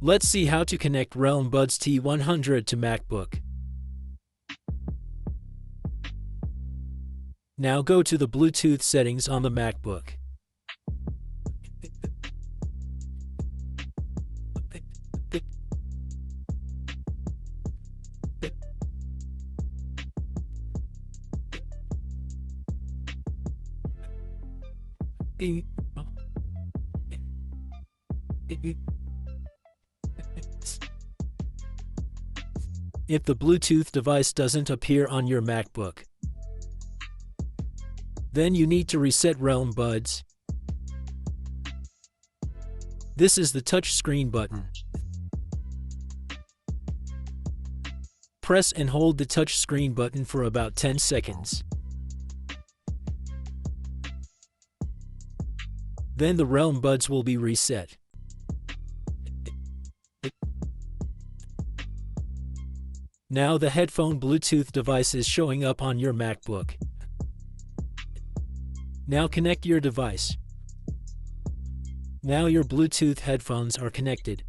Let's see how to connect Realme Buds T100 to MacBook. Now go to the Bluetooth settings on the MacBook. If the Bluetooth device doesn't appear on your MacBook, then you need to reset Realme Buds. This is the touch screen button. Press and hold the touch screen button for about 10 seconds. Then the Realme Buds will be reset. Now the headphone Bluetooth device is showing up on your MacBook. Now connect your device. Now your Bluetooth headphones are connected.